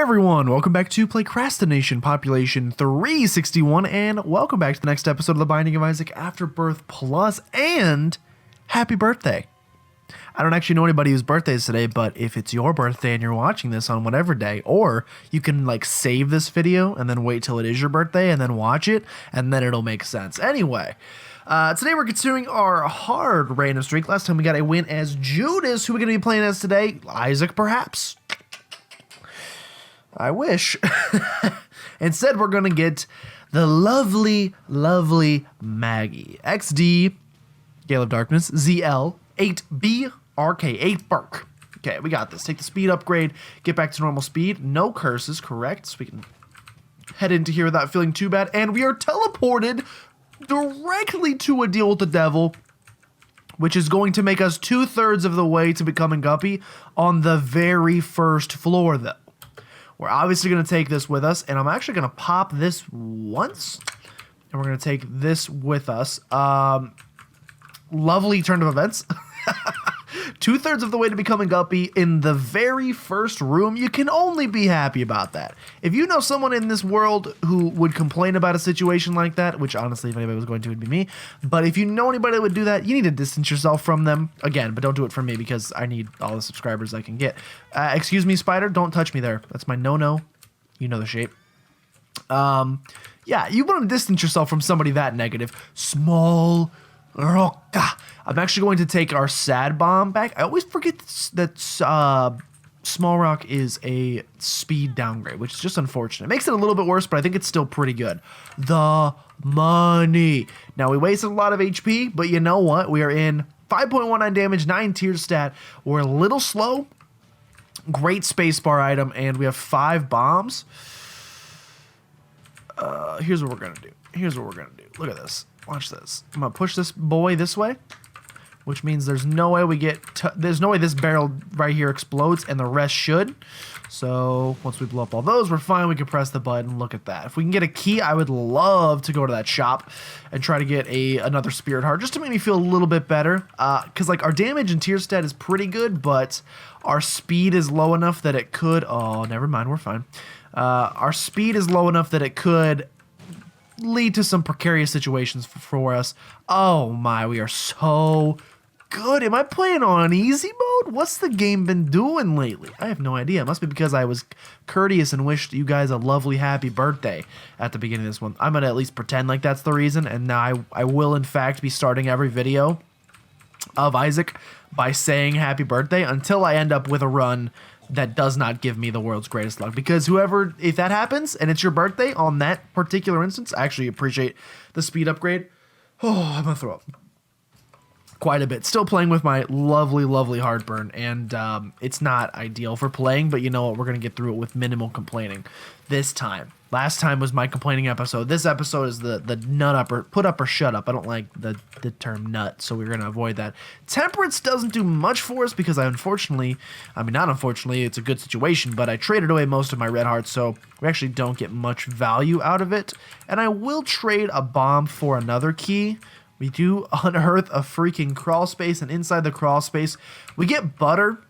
everyone, welcome back to PlaycrastiNation Population 361, and welcome back to the next episode of The Binding of Isaac Afterbirth Plus, and happy birthday. I don't actually know anybody whose birthday is today, but if it's your birthday and you're watching this on whatever day, or you can like save this video and then wait till it is your birthday and then watch it, and then it'll make sense. Anyway, today we're continuing our hard random streak. Last time we got a win as Judas. Who are we going to be playing as today? Isaac, perhaps? I wish. Instead, we're going to get the lovely, lovely Maggie. XD, Gale of Darkness, ZL, 8B, RK, 8 Burke. Okay, we got this. Take the speed upgrade, get back to normal speed. No curses, correct? So we can head into here without feeling too bad. And we are teleported directly to a deal with the devil, which is going to make us 2/3 of the way to becoming Guppy on the very first floor, though. We're obviously going to take this with us, and I'm actually going to pop this once, and we're going to take this with us. Lovely turn of events. 2/3 of the way to becoming Guppy in the very first room. You can only be happy about that. If you know someone in this world who would complain about a situation like that, which honestly, if anybody was going to, it'd be me. But if you know anybody that would do that, you need to distance yourself from them. Again, but don't do it for me because I need all the subscribers I can get. Excuse me, Spider, don't touch me there. That's my no-no. You know the shape. Yeah, you want to distance yourself from somebody that negative. Small rock. I'm actually going to take our sad bomb back. I always forget that small rock is a speed downgrade, which is just unfortunate. It makes it a little bit worse, but I think it's still pretty good. The money. Now, we wasted a lot of HP, but you know what? We are in 5.19 damage, 9 tier stat. We're a little slow. Great spacebar item, and we have 5 bombs. Here's what we're going to do. Look at this. Watch this. I'm going to push this boy this way, which means there's no way there's no way this barrel right here explodes, and the rest should. So once we blow up all those, we're fine. We can press the button. Look at that. If we can get a key, I would love to go to that shop and try to get another spirit heart just to make me feel a little bit better. Because like our damage and tier stat is pretty good, but our speed is low enough that it could. Oh, never mind. We're fine. Our speed is low enough that it could lead to some precarious situations for us. Oh my, we are so good. Am I playing on easy mode? What's the game been doing lately? I have no idea. It must be because I was courteous and wished you guys a lovely happy birthday at the beginning of this one. I'm going to at least pretend like that's the reason, and now I will in fact be starting every video of Isaac by saying happy birthday until I end up with a run that does not give me the world's greatest luck. Because if that happens and it's your birthday on that particular instance, I actually appreciate the speed upgrade. Oh, I'm gonna throw up quite a bit. Still playing with my lovely, lovely heartburn, and it's not ideal for playing, but you know what? We're gonna get through it with minimal complaining this time. Last time was my complaining episode. This episode is the nut up or put up or shut up. I don't like the term nut, so we're gonna avoid that. Temperance doesn't do much for us because not unfortunately, it's a good situation, but I traded away most of my red hearts, so we actually don't get much value out of it. And I will trade a bomb for another key. We do unearth a freaking crawl space, and inside the crawl space, we get butter.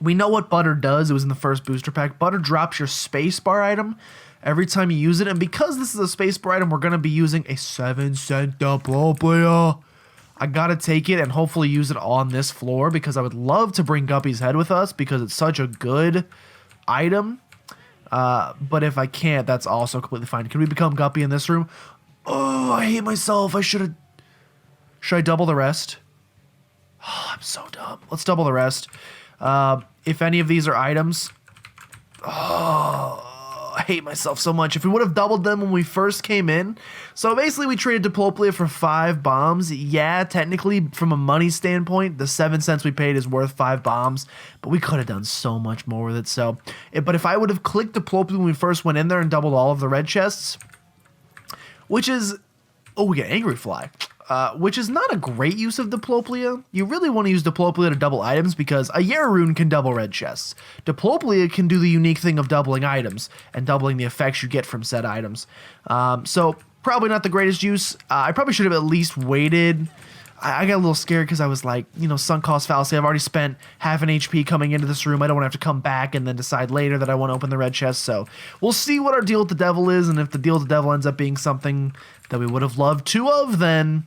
We know what butter does. It was in the first booster pack. Butter drops your spacebar item every time you use it, and because this is a spacebar item, we're going to be using a 7-cent Diplopia. I got to take it and hopefully use it on this floor because I would love to bring Guppy's head with us because it's such a good item. But if I can't, that's also completely fine. Can we become Guppy in this room? Oh, I hate myself. Should I double the rest? Oh, I'm so dumb. Let's double the rest. If any of these are items, I hate myself so much. If we would have doubled them when we first came in. So basically we traded Diplopia for 5 bombs. Yeah, technically from a money standpoint, the 7 cents we paid is worth 5 bombs, but we could have done so much more with it. So, but if I would have clicked Diplopia when we first went in there and doubled all of the red chests, which is, oh, we get Angry Fly. Which is not a great use of Diplopia. You really want to use Diplopia to double items because a Yara rune can double red chests. Diplopia can do the unique thing of doubling items and doubling the effects you get from said items. So probably not the greatest use. I probably should have at least waited I got a little scared because I was like, you know, sunk cost fallacy. I've already spent half an HP coming into this room. I don't want to have to come back and then decide later that I want to open the red chest. So we'll see what our deal with the devil is. And if the deal with the devil ends up being something that we would have loved two of, then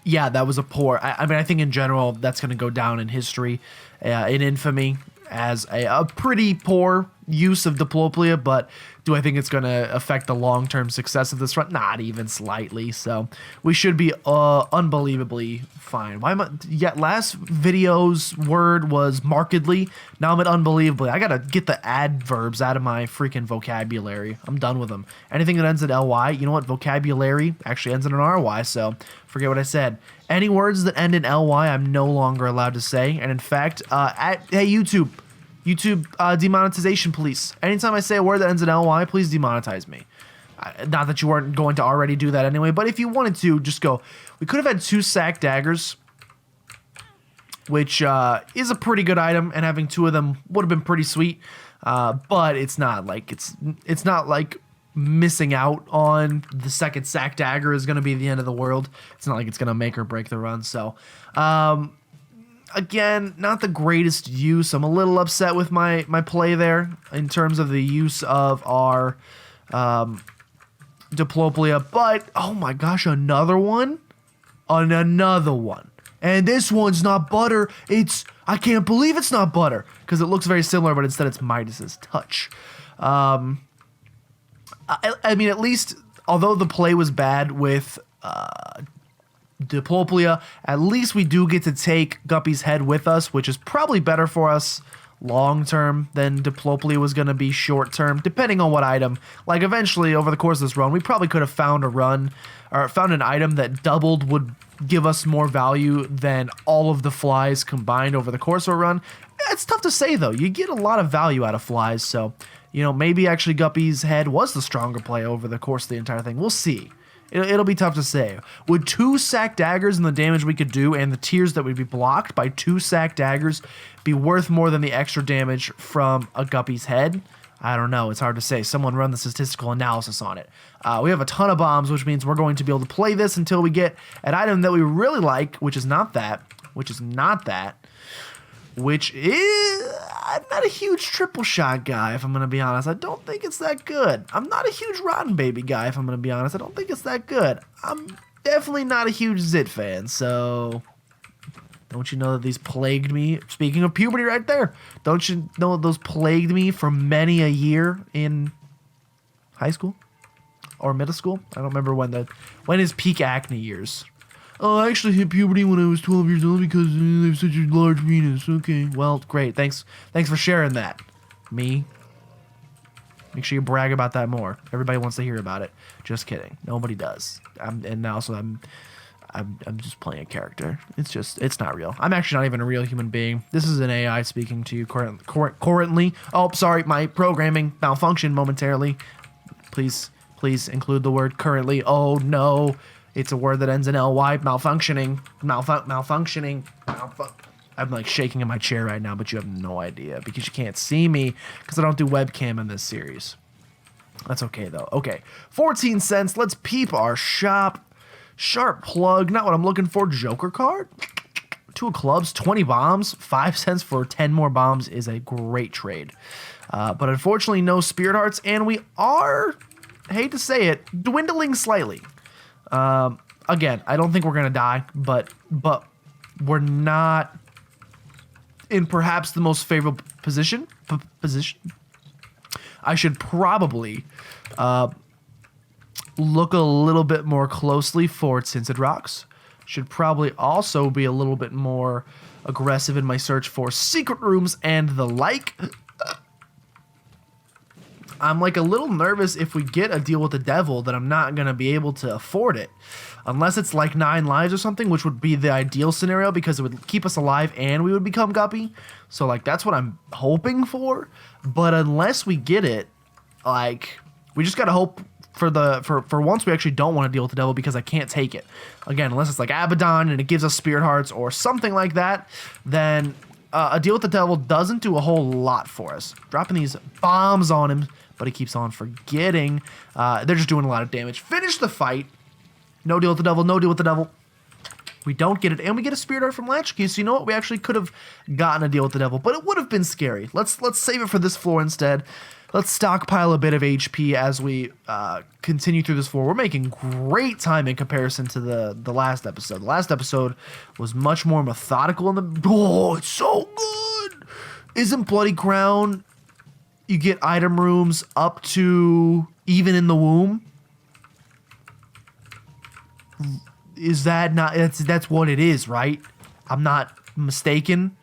yeah, that was a poor. I mean, I think in general, that's going to go down in history, in infamy, as a pretty poor use of diplopia, but do I think it's going to affect the long-term success of this run? Not even slightly, so we should be unbelievably fine. Why am I... Yeah, last video's word was markedly, now I'm at unbelievably. I gotta get the adverbs out of my freaking vocabulary. I'm done with them. Anything that ends in ly, you know what, vocabulary actually ends in an ry, so forget what I said. Any words that end in ly, I'm no longer allowed to say, and in fact, hey, YouTube demonetization police. Anytime I say a word that ends in ly, please demonetize me. Not that you weren't going to already do that anyway, but if you wanted to, just go. We could have had 2 sack daggers, which is a pretty good item, and having 2 of them would have been pretty sweet. But it's not like it's not like missing out on the second sack dagger is going to be the end of the world. It's not like it's going to make or break the run. So, again, not the greatest use. I'm a little upset with my play there in terms of the use of our diplopia, but oh my gosh, another one, another one, and this one's not butter. I can't believe it's not butter because it looks very similar, but instead it's Midas's touch. I mean, at least although the play was bad with diplopia, at least we do get to take Guppy's head with us, which is probably better for us long term than diplopia was going to be short term, depending on what item. Like eventually over the course of this run, we probably could have found an item that doubled would give us more value than all of the flies combined over the course of a run. It's tough to say though. You get a lot of value out of flies, so you know, maybe actually Guppy's head was the stronger play over the course of the entire thing. We'll see. It'll be tough to say. Would 2 sack daggers and the damage we could do and the tiers that would be blocked by 2 sack daggers be worth more than the extra damage from a Guppy's head? I don't know. It's hard to say. Someone run the statistical analysis on it. We have a ton of bombs, which means we're going to be able to play this until we get an item that we really like, which is not that. I'm not a huge triple shot guy, if I'm going to be honest. I don't think it's that good. I'm not a huge Rotten Baby guy, if I'm going to be honest. I don't think it's that good. I'm definitely not a huge Zit fan, so don't you know that these plagued me? Speaking of puberty right there, don't you know those plagued me for many a year in high school or middle school? I don't remember when is peak acne years. Oh, I actually hit puberty when I was 12 years old because I have such a large penis. Okay, well, great. Thanks for sharing that. Me. Make sure you brag about that more. Everybody wants to hear about it. Just kidding. Nobody does. I'm just playing a character. It's not real. I'm actually not even a real human being. This is an AI speaking to you currently. Oh, sorry, my programming malfunctioned momentarily. Please include the word currently. Oh no. It's a word that ends in ly. Malfunctioning. Malfunctioning. I'm like shaking in my chair right now, but you have no idea because you can't see me because I don't do webcam in this series. That's okay though. Okay, 14 cents. Let's peep our shop. Sharp plug. Not what I'm looking for. Joker card. 2 of clubs. 20 bombs. 5 cents for 10 more bombs is a great trade. But unfortunately, no spirit hearts, and we are, hate to say it, dwindling slightly. Again, I don't think we're gonna die, but we're not in perhaps the most favorable position. I should probably look a little bit more closely for tinted rocks. Should probably also be a little bit more aggressive in my search for secret rooms and the like. I'm like a little nervous if we get a deal with the devil that I'm not going to be able to afford it. Unless it's like 9 lives or something, which would be the ideal scenario because it would keep us alive and we would become Guppy. So like that's what I'm hoping for. But unless we get it, like we just got to hope for once we actually don't want to deal with the devil because I can't take it. Again, unless it's like Abaddon and it gives us spirit hearts or something like that, then a deal with the devil doesn't do a whole lot for us. Dropping these bombs on him, but he keeps on forgetting. They're just doing a lot of damage. Finish the fight. No deal with the devil. No deal with the devil. We don't get it, and we get a Spirit Art from Latchkey, so you know what? We actually could have gotten a deal with the devil, but it would have been scary. Let's save it for this floor instead. Let's stockpile a bit of HP as we continue through this floor. We're making great time in comparison to the last episode. The last episode was much more methodical. Oh, it's so good! Isn't Bloody Crown, you get item rooms up to even in the womb? Is that not... That's what it is, right? I'm not mistaken.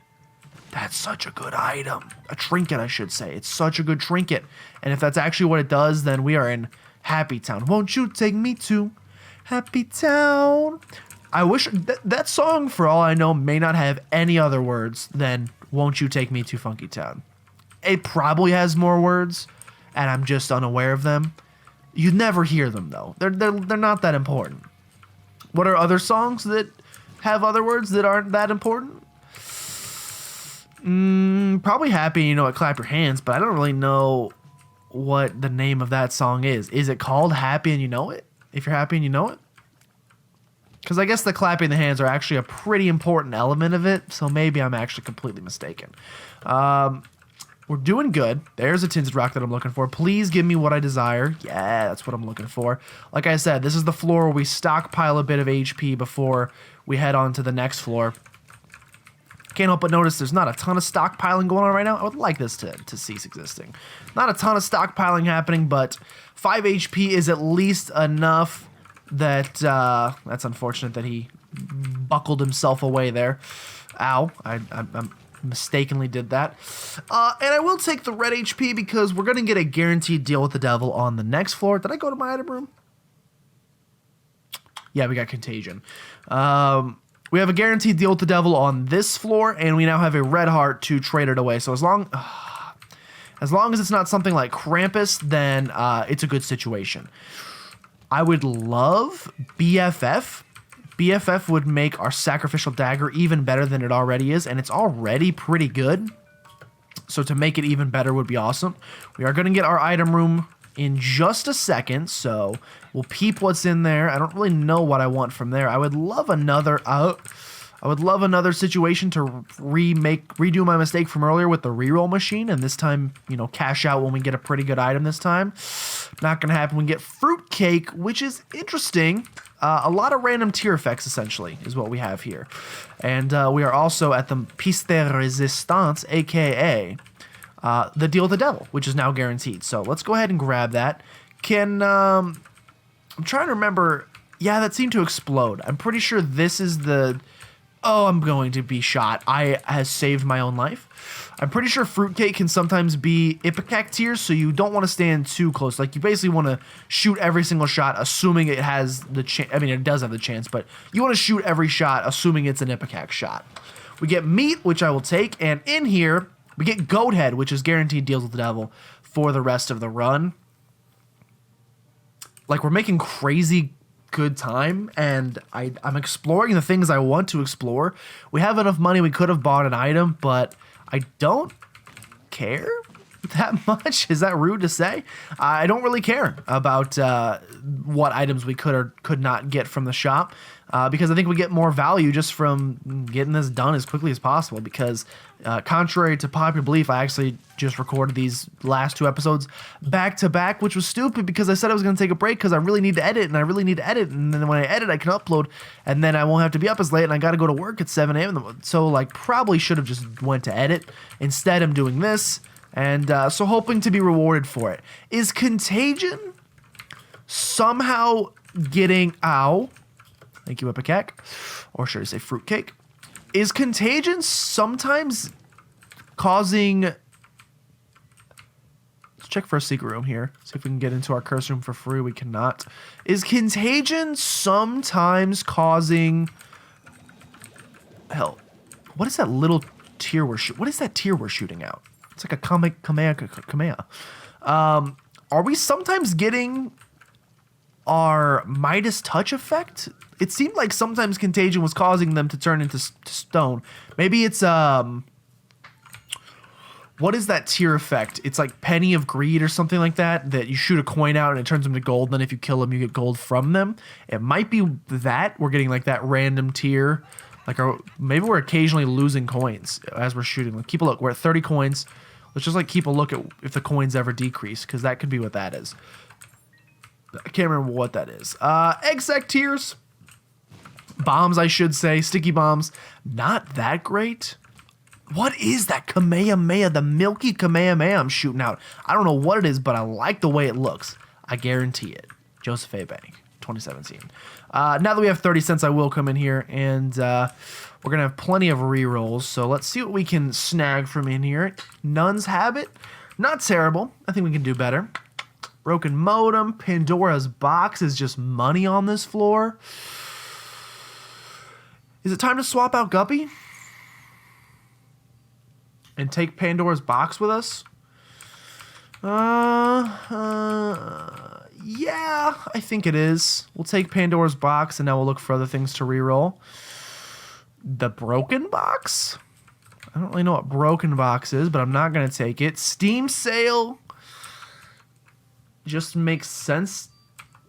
That's such a good item. A trinket, I should say. It's such a good trinket. And if that's actually what it does, then we are in Happy Town. Won't you take me to Happy Town? I wish... that song, for all I know, may not have any other words than Won't You Take Me to Funky Town. It probably has more words, and I'm just unaware of them. You never hear them, though. They're not that important. What are other songs that have other words that aren't that important? Probably Happy, you know what, Clap Your Hands, but I don't really know what the name of that song is. Is it called Happy and You Know It? If you're happy and you know it? Because I guess the clapping the hands are actually a pretty important element of it, so maybe I'm actually completely mistaken. We're doing good. There's a tinted rock that I'm looking for. Please give me what I desire. Yeah, that's what I'm looking for. Like I said, this is the floor where we stockpile a bit of HP before we head on to the next floor. Can't help but notice there's not a ton of stockpiling going on right now. I would like this to cease existing. Not a ton of stockpiling happening, but 5 HP is at least enough that... that's unfortunate that he buckled himself away there. Ow. I'm mistakenly did that. And I will take the red HP because we're going to get a guaranteed deal with the devil on the next floor. Did I go to my item room? Yeah, we got Contagion. We have a guaranteed deal with the devil on this floor, and we now have a red heart to trade it away. So as long as it's not something like Krampus, then it's a good situation. I would love BFF. BFF would make our sacrificial dagger even better than it already is, and it's already pretty good. So to make it even better would be awesome. We are going to get our item room in just a second, so we'll peep what's in there. I don't really know what I want from there. I would love another situation to redo my mistake from earlier with the reroll machine, and this time, you know, cash out when we get a pretty good item this time. Not gonna happen. We get fruitcake, which is interesting. A lot of random tier effects, essentially, is what we have here. And we are also at the piece de resistance, aka the deal with the devil, which is now guaranteed. So let's go ahead and grab that. I'm trying to remember. Yeah, that seemed to explode. I'm pretty sure this is the... Oh, I'm going to be shot. I has saved my own life. I'm pretty sure fruitcake can sometimes be ipecac tiers, so you don't want to stand too close. Like, you basically want to shoot every single shot, assuming it has the chance. I mean, it does have the chance, but you want to shoot every shot, assuming it's an ipecac shot. We get meat, which I will take, and in here, we get goat head, which is guaranteed deals with the devil for the rest of the run. Like, we're making crazy good time, and I'm exploring the things I want to explore. We have enough money, we could have bought an item, but I don't care that much. Is that rude to say? I don't really care about what items we could or could not get from the shop, because I think we get more value just from getting this done as quickly as possible, because contrary to popular belief, I actually just recorded these last 2 episodes back to back, which was stupid because I said I was going to take a break because I really need to edit, and then when I edit I can upload, and then I won't have to be up as late, and I got to go to work at 7 a.m. So like, probably should have just went to edit. Instead I'm doing this, and so hoping to be rewarded for it. Is Contagion somehow getting... Ow. Thank you, Ipecac. Or should I say fruitcake? Is Contagion sometimes causing... Let's check for a secret room here. See if we can get into our curse room for free. We cannot. Is Contagion sometimes causing... Hell, what is that little tier we're shooting? What is that tier we're shooting out? It's like a Kamea. Are we sometimes getting our Midas touch effect? It seemed like sometimes Contagion was causing them to turn into stone. Maybe it's What is that tier effect? It's like Penny of Greed or something like that, that you shoot a coin out and it turns them to gold, and then if you kill them, you get gold from them. It might be that. We're getting like that random tier. Like maybe we're occasionally losing coins as we're shooting. Like, keep a look. We're at 30 coins. Let's just like keep a look at if the coins ever decrease, because that could be what that is. I can't remember what that is. Egg sac tiers. Bombs, I should say. Sticky bombs. Not that great. What is that Kamehameha? The milky Kamehameha I'm shooting out. I don't know what it is, but I like the way it looks. I guarantee it. Joseph A. Bank, 2017. Now that we have 30 cents, I will come in here, and we're going to have plenty of re-rolls. So let's see what we can snag from in here. Nun's Habit. Not terrible. I think we can do better. Broken Modem. Pandora's Box is just money on this floor. Is it time to swap out Guppy? And take Pandora's Box with us? Yeah, I think it is. We'll take Pandora's Box, and now we'll look for other things to reroll. The Broken Box? I don't really know what Broken Box is, but I'm not going to take it. Steam Sale just makes sense.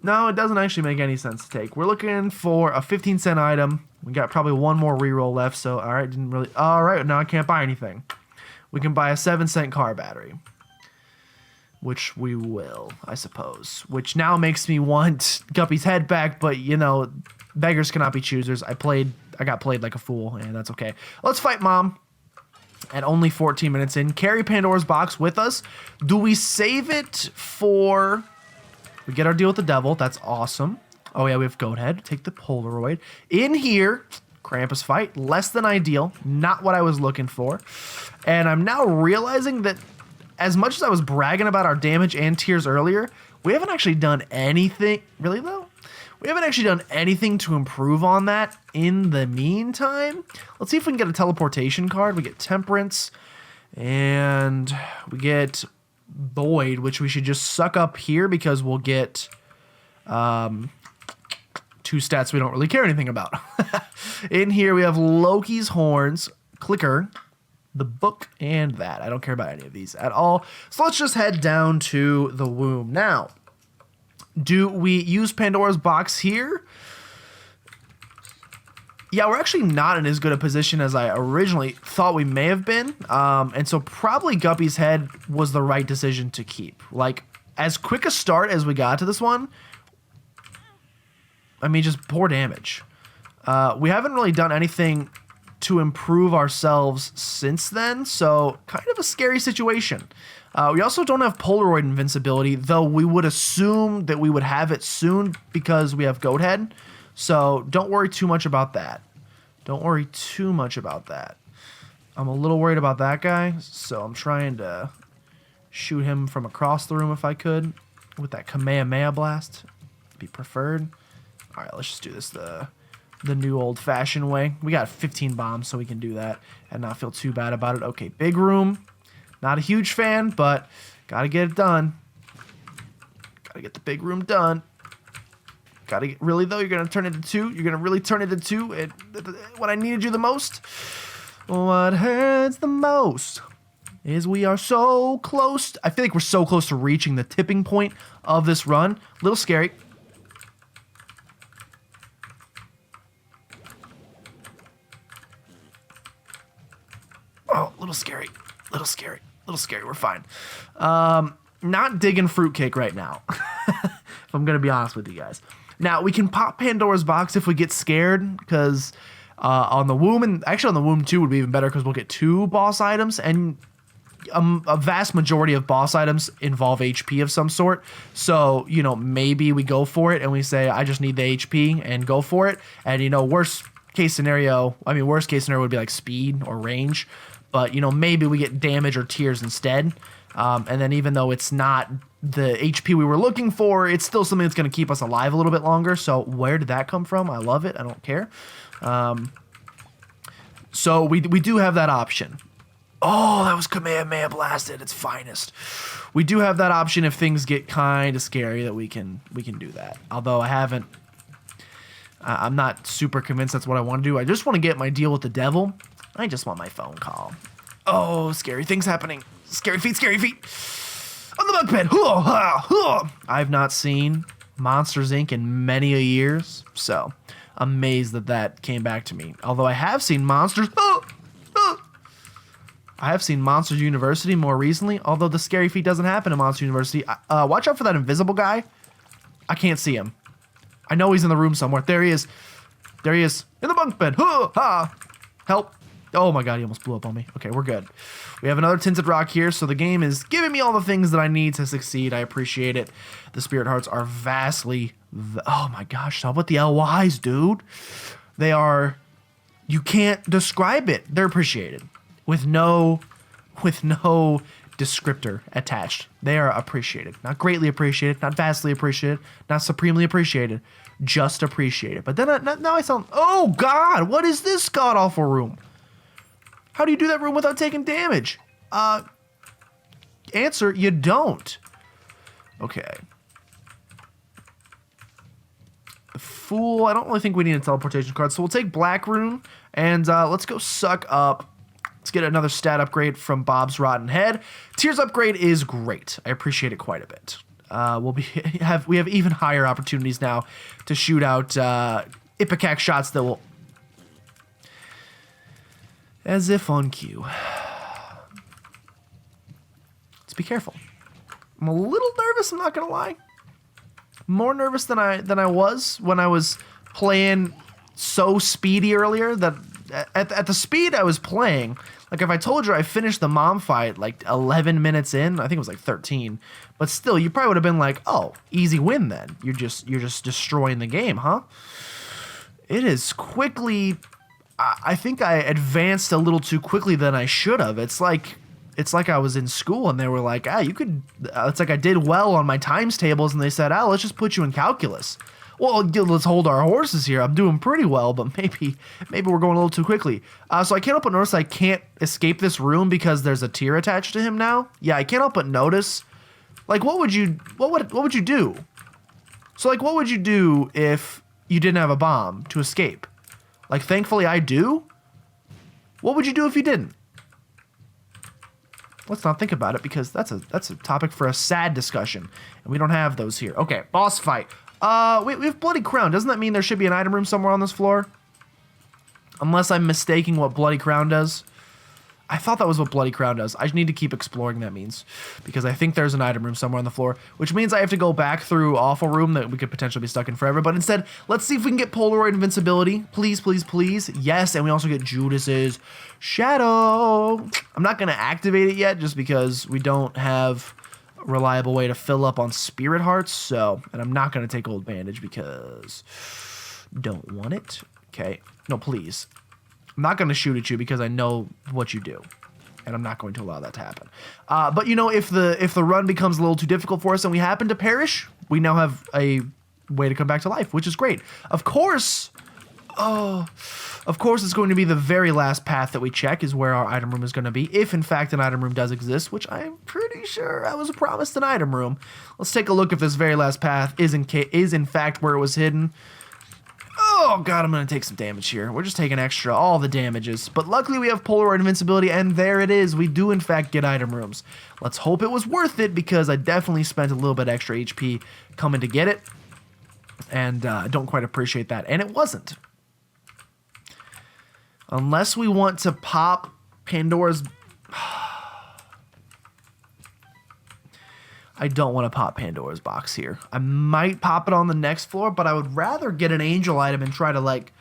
No, it doesn't actually make any sense to take. We're looking for a 15-cent item. We got probably one more reroll left, so all right, didn't really... All right, now I can't buy anything. We can buy a 7-cent car battery, which we will, I suppose, which now makes me want Guppy's head back, but, you know, beggars cannot be choosers. I got played like a fool, and that's okay. Let's fight Mom at only 14 minutes in. Carry Pandora's Box with us. Do we save it for... We get our deal with the devil. That's awesome. Oh, yeah, we have Goat Head. Take the Polaroid. In here... Krampus fight, less than ideal, not what I was looking for. And I'm now realizing that as much as I was bragging about our damage and tiers earlier, we haven't actually done anything, really though? We haven't actually done anything to improve on that in the meantime. Let's see if we can get a teleportation card. We get Temperance, and we get Void, which we should just suck up here because we'll get... two stats we don't really care anything about. In here, we have Loki's Horns, Clicker, the Book, and that. I don't care about any of these at all. So let's just head down to the womb. Now, do we use Pandora's Box here? Yeah, we're actually not in as good a position as I originally thought we may have been. And so probably Guppy's head was the right decision to keep. Like, as quick a start as we got to this one, I mean, just poor damage. We haven't really done anything to improve ourselves since then, so kind of a scary situation. We also don't have Polaroid invincibility, though we would assume that we would have it soon because we have Goat Head. So don't worry too much about that. Don't worry too much about that. I'm a little worried about that guy, so I'm trying to shoot him from across the room if I could with that Kamehameha blast. Be preferred. All right, let's just do this the new old-fashioned way. We got 15 bombs, so we can do that and not feel too bad about it. Okay, big room. Not a huge fan, but gotta get it done. Gotta get the big room done. Gotta get, really, though, you're gonna turn it into 2? You're gonna really turn it into 2 when I needed you the most? What hurts the most is we are so close. I feel like we're so close to reaching the tipping point of this run. A little scary. Oh, a little scary, little scary, little scary. We're fine. Not digging fruitcake right now, if I'm going to be honest with you guys. Now, we can pop Pandora's Box if we get scared, because on the womb, and actually on the womb 2 would be even better because we'll get 2 boss items, and a vast majority of boss items involve HP of some sort. So, you know, maybe we go for it and we say, I just need the HP and go for it. And, you know, worst case scenario would be like speed or range. But, you know, maybe we get damage or tears instead. And then even though it's not the HP we were looking for, it's still something that's going to keep us alive a little bit longer. So where did that come from? I love it. I don't care. So we do have that option. Oh, that was Kamehameha blasted. Its finest. We do have that option if things get kind of scary that we can do that. Although I'm not super convinced that's what I want to do. I just want to get my deal with the devil. I just want my phone call. Oh, scary things happening. Scary feet, scary feet. On the bunk bed. I've not seen Monsters, Inc. in many a years, so amazed that came back to me. Although I have seen Monsters... I have seen Monsters University more recently, although the scary feet doesn't happen in Monsters University. Watch out for that invisible guy. I can't see him. I know he's in the room somewhere. There he is. There he is. In the bunk bed. Help. Oh my god, he almost blew up on me. Okay, we're good. We have another tinted rock here, so the game is giving me all the things that I need to succeed. I appreciate it. The spirit hearts are vastly... oh my gosh, stop with the LYs, dude. They are... you can't describe it. They're appreciated. With no descriptor attached. They are appreciated. Not greatly appreciated, not vastly appreciated, not supremely appreciated, just appreciated. But then now I sound... oh god, what is this god-awful room? How do you do that room without taking damage? Answer, you don't. Okay. The Fool, I don't really think we need a teleportation card, so we'll take Black Rune, and let's go suck up. Let's get another stat upgrade from Bob's Rotten Head. Tears upgrade is great. I appreciate it quite a bit. We have even higher opportunities now to shoot out Ipecac shots that will... as if on cue. Let's be careful. I'm a little nervous, I'm not gonna lie. More nervous than I was when I was playing so speedy earlier. That at the speed I was playing, like if I told you I finished the mom fight like 11 minutes in, I think it was like 13, but still you probably would have been like, oh, easy win then. You're just destroying the game, huh? It is quickly... I think I advanced a little too quickly than I should have. It's like I was in school and they were like, you could... it's like I did well on my times tables and they said, let's just put you in calculus. Well, let's hold our horses here. I'm doing pretty well, but maybe we're going a little too quickly. So I can't help but notice I can't escape this room because there's a tier attached to him now. Yeah, I can't help but notice. Like, what would you do? So, like, what would you do if you didn't have a bomb to escape? Like, thankfully I do. What would you do if you didn't? Let's not think about it because that's a topic for a sad discussion, and we don't have those here. Okay, boss fight. We have Bloody Crown. Doesn't that mean there should be an item room somewhere on this floor? Unless I'm mistaking what Bloody Crown does. I thought that was what Bloody Crown does. I need to keep exploring that means, because I think there's an item room somewhere on the floor, which means I have to go back through Awful Room that we could potentially be stuck in forever. But instead, let's see if we can get Polaroid Invincibility. Please, please, please. Yes, and we also get Judas's Shadow. I'm not going to activate it yet just because we don't have a reliable way to fill up on Spirit Hearts. So, and I'm not going to take Old Bandage because don't want it. Okay. No, please. I'm not going to shoot at you because I know what you do, and I'm not going to allow that to happen. But you know, if the run becomes a little too difficult for us and we happen to perish, we now have a way to come back to life, which is great. Of course, it's going to be the very last path that we check is where our item room is going to be, if in fact an item room does exist, which I'm pretty sure I was promised an item room. Let's take a look if this very last path is in fact where it was hidden. Oh god, I'm gonna take some damage here. We're just taking all the damages. But luckily we have Polaroid Invincibility, and there it is. We do in fact get item rooms. Let's hope it was worth it, because I definitely spent a little bit extra HP coming to get it. And I don't quite appreciate that. And it wasn't. Unless we want to pop Pandora's... I don't want to pop Pandora's box here. I might pop it on the next floor, but I would rather get an angel item and try to, like,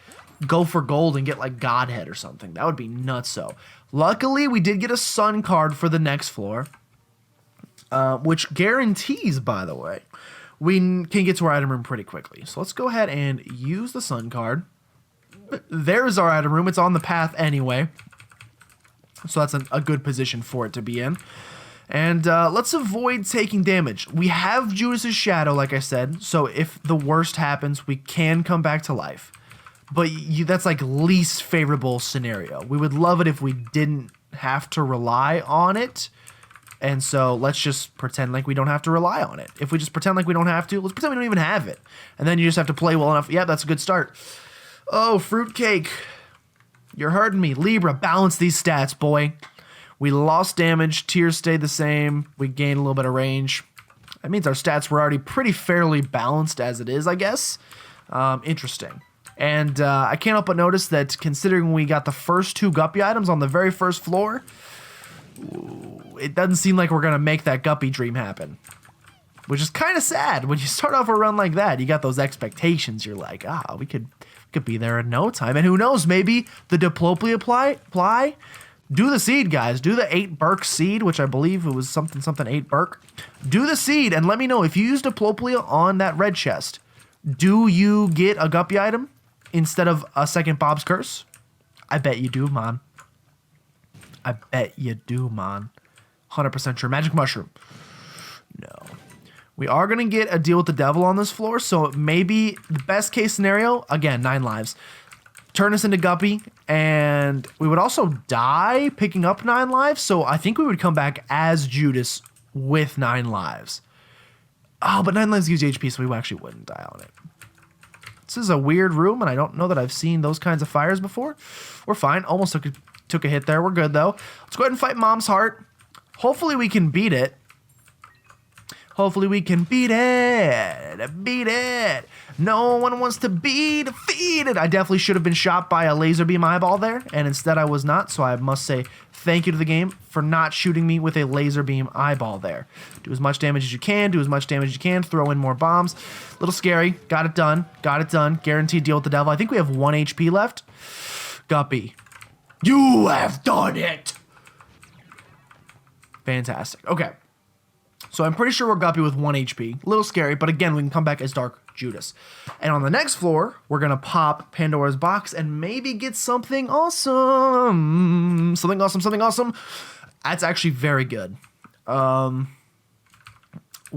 go for gold and get, like, Godhead or something. That would be nutso. Luckily, we did get a sun card for the next floor, which guarantees, by the way, we can get to our item room pretty quickly. So let's go ahead and use the sun card. There's our item room. It's on the path anyway, so that's a good position for it to be in. And let's avoid taking damage. We have Judas's Shadow, like I said, so if the worst happens, we can come back to life. But that's like least favorable scenario. We would love it if we didn't have to rely on it. And so let's just pretend like we don't have to rely on it. If we just pretend like we don't have to, let's pretend we don't even have it. And then you just have to play well enough. Yeah, that's a good start. Oh, fruitcake. You're hurting me. Libra, balance these stats, boy. We lost damage. Tiers stayed the same. We gained a little bit of range. That means our stats were already pretty fairly balanced as it is, I guess. Interesting. And I can't help but notice that considering we got the first 2 Guppy items on the very first floor, it doesn't seem like we're going to make that Guppy dream happen. Which is kind of sad. When you start off a run like that, you got those expectations. You're like, we could be there in no time. And who knows, maybe the Diplopia apply. Do the seed, guys. Do the 8 Burk seed, which I believe it was something 8 Burk. Do the seed and let me know if you use Diplopia on that red chest. Do you get a Guppy item instead of a second Bob's Curse? I bet you do, man. I bet you do, man. 100% sure. Magic Mushroom. No. We are going to get a deal with the devil on this floor, so maybe the best case scenario, again, 9 lives. Turn us into Guppy, and we would also die picking up 9 lives, so I think we would come back as Judas with 9 lives. Oh, but 9 lives gives you HP, so we actually wouldn't die on it. This is a weird room, and I don't know that I've seen those kinds of fires before. We're fine. Almost took a hit there. We're good, though. Let's go ahead and fight Mom's Heart. Hopefully we can beat it. Hopefully we can beat it. Beat it. No one wants to be defeated. I definitely should have been shot by a laser beam eyeball there, and instead I was not, so I must say thank you to the game for not shooting me with a laser beam eyeball there. Do as much damage as you can. Do as much damage as you can. Throw in more bombs. A little scary. Got it done. Got it done. Guaranteed deal with the devil. I think we have 1 HP left. Guppy. You have done it. Fantastic. Okay. So I'm pretty sure we're Guppy with 1 HP. A little scary, but again, we can come back as Dark Judas. And on the next floor, we're going to pop Pandora's box and maybe get something awesome. Something awesome. That's actually very good. What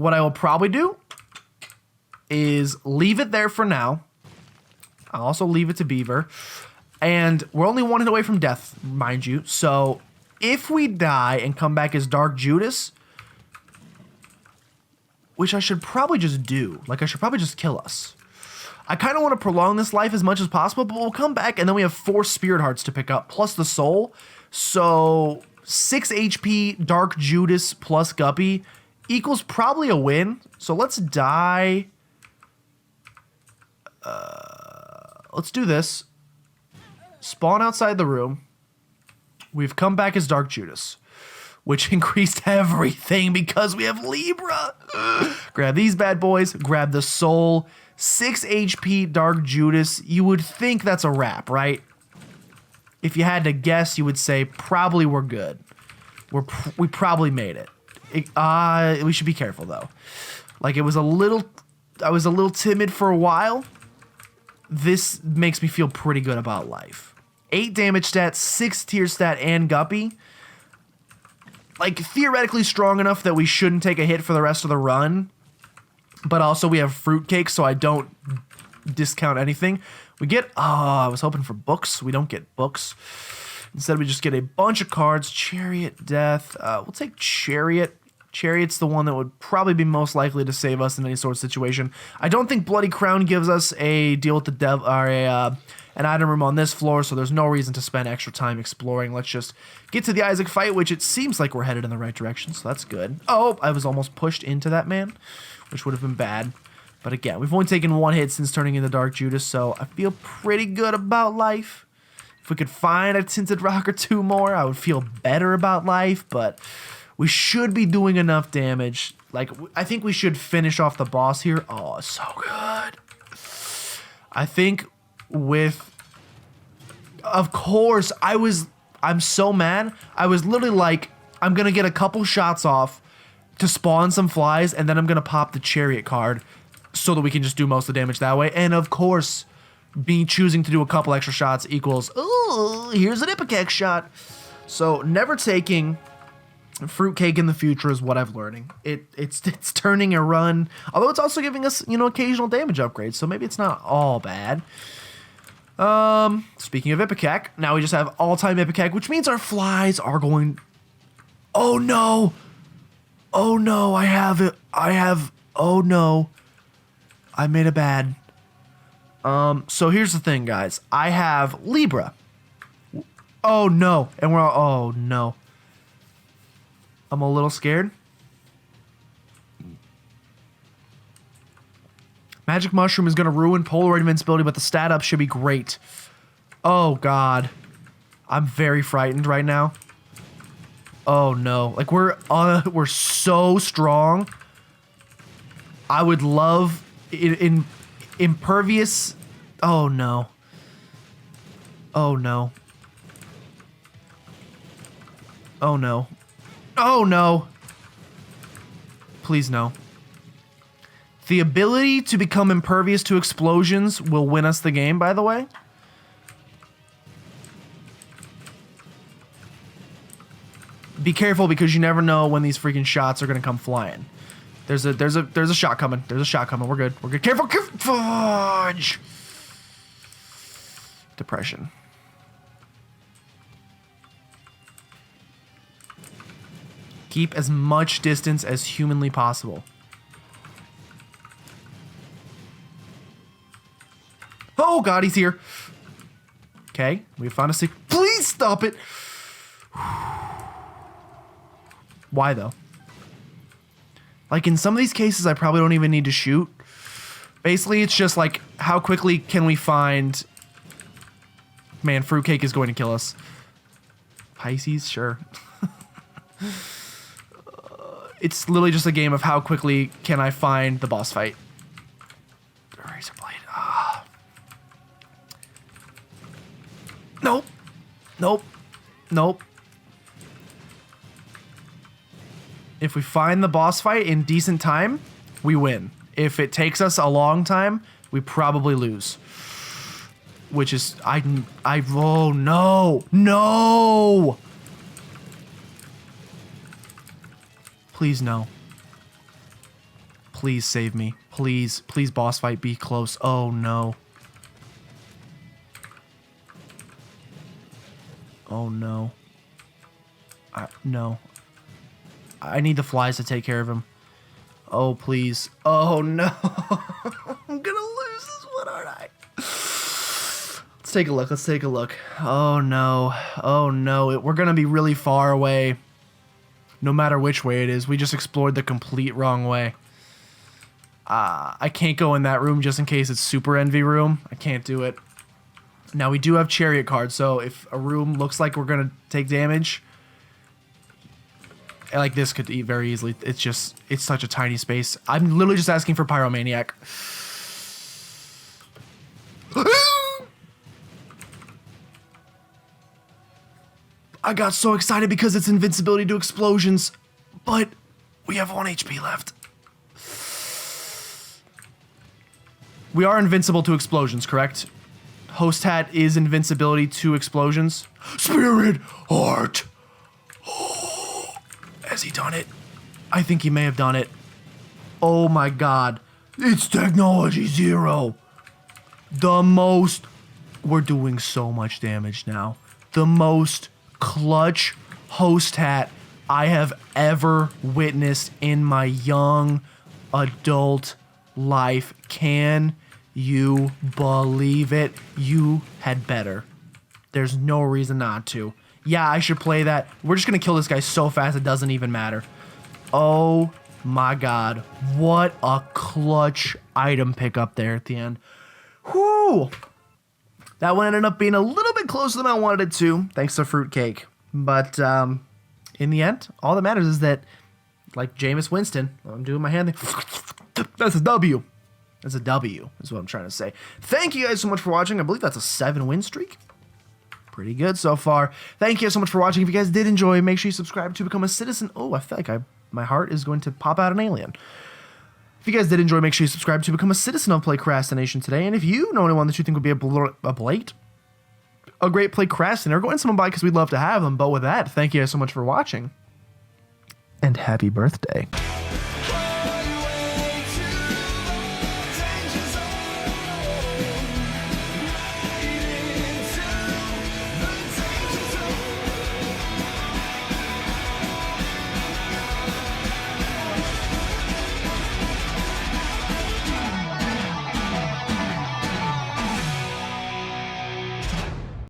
I will probably do is leave it there for now. I'll also leave it to Beaver. And we're only 1 hit away from death, mind you. So if we die and come back as Dark Judas, which I should probably just do. Like, I should probably just kill us. I kind of want to prolong this life as much as possible, but we'll come back, and then we have 4 Spirit Hearts to pick up, plus the Soul. So, 6 HP, Dark Judas plus Guppy equals probably a win. So, let's die. Let's do this. Spawn outside the room. We've come back as Dark Judas, which increased everything because we have Libra. Grab these bad boys. Grab the Soul. 6 HP Dark Judas. You would think that's a wrap, right? If you had to guess, you would say probably we're good. We probably made it. We should be careful, though. Like, I was a little timid for a while. This makes me feel pretty good about life. 8 damage stat, 6 tier stat, and Guppy. Like, theoretically strong enough that we shouldn't take a hit for the rest of the run. But also we have fruitcake, so I don't discount anything. We get, I was hoping for books. We don't get books. Instead, we just get a bunch of cards. Chariot, Death. We'll take Chariot. Chariot's the one that would probably be most likely to save us in any sort of situation. I don't think Bloody Crown gives us a deal with the devil, or an item room on this floor, so there's no reason to spend extra time exploring. Let's just get to the Isaac fight, which it seems like we're headed in the right direction, so that's good. Oh, I was almost pushed into that man, which would have been bad. But again, we've only taken 1 hit since turning into Dark Judas, so I feel pretty good about life. If we could find a Tinted Rock or 2 more, I would feel better about life, but we should be doing enough damage. Like, I think we should finish off the boss here. Oh, so good. I think of course, I'm so mad. I was literally like, I'm going to get a couple shots off to spawn some flies, and then I'm going to pop the Chariot card so that we can just do most of the damage that way. And of course, choosing to do a couple extra shots equals, oh, here's an Ipecac shot. So never taking fruitcake in the future is what I'm learning. It's turning a run, although it's also giving us, occasional damage upgrades, so maybe it's not all bad. Speaking of Ipecac, now we just have all-time Ipecac, which means our flies are going... Oh no! Oh no, oh no. I made it bad. So here's the thing, guys. I have Libra. Oh no. And we're all, oh no. I'm a little scared. Magic Mushroom is going to ruin Polaroid invincibility, but the stat up should be great. Oh, God. I'm very frightened right now. Oh, no. Like, we're so strong. I would love in impervious. Oh, no. Oh, no. Oh, no. Oh, no. Please, no. The ability to become impervious to explosions will win us the game, by the way. Be careful because you never know when these freaking shots are going to come flying. There's a shot coming. There's a shot coming. We're good. We're good. Careful. Fudge. Depression. Keep as much distance as humanly possible. Oh, God, he's here. Okay, we found a secret. Please stop it. Why, though? Like, in some of these cases, I probably don't even need to shoot. Basically, it's just like, how quickly can we find... Man, fruitcake is going to kill us. Pisces? Sure. It's literally just a game of how quickly can I find the boss fight. Razor blade. Ah. Nope. Nope. Nope. If we find the boss fight in decent time, we win. If it takes us a long time, we probably lose. Which is, oh no, no! Please no. Please save me. Please, please boss fight, be close. Oh no. Oh no. No. I need the flies to take care of him. Oh, please. Oh, no. I'm gonna lose this one, aren't I? Let's take a look. Let's take a look. Oh, no. Oh, no. We're gonna be really far away. No matter which way it is. We just explored the complete wrong way. I can't go in that room just in case it's Super Envy room. I can't do it. Now, we do have Chariot cards, so if a room looks like we're gonna take damage... Like, this could eat very easily. It's just, it's such a tiny space. I'm literally just asking for Pyromaniac. I got so excited because it's invincibility to explosions, but we have 1 HP left. We are invincible to explosions, correct? Host hat is invincibility to explosions. Spirit Heart! Has he done it? I think he may have done it. Oh my god. It's technology 0. The most... We're doing so much damage now. The most clutch host hat I have ever witnessed in my young adult life. Can you believe it? You had better. There's no reason not to. Yeah, I should play that. We're just going to kill this guy so fast it doesn't even matter. Oh my god. What a clutch item pickup there at the end. Whew. That one ended up being a little bit closer than I wanted it to, thanks to fruitcake. But in the end, all that matters is that, like Jameis Winston, I'm doing my hand thing. That's a W. That's a W, is what I'm trying to say. Thank you guys so much for watching. I believe that's a 7-win streak. Pretty good so far. Thank you so much for watching. If you guys did enjoy, make sure you subscribe to become a citizen. Oh, I feel like my heart is going to pop out an alien. If you guys did enjoy, make sure you subscribe to become a citizen of PlaycrastiNation today. And if you know anyone that you think would be a great Playcrastinator, go and someone by because we'd love to have them. But with that, thank you guys so much for watching. And happy birthday.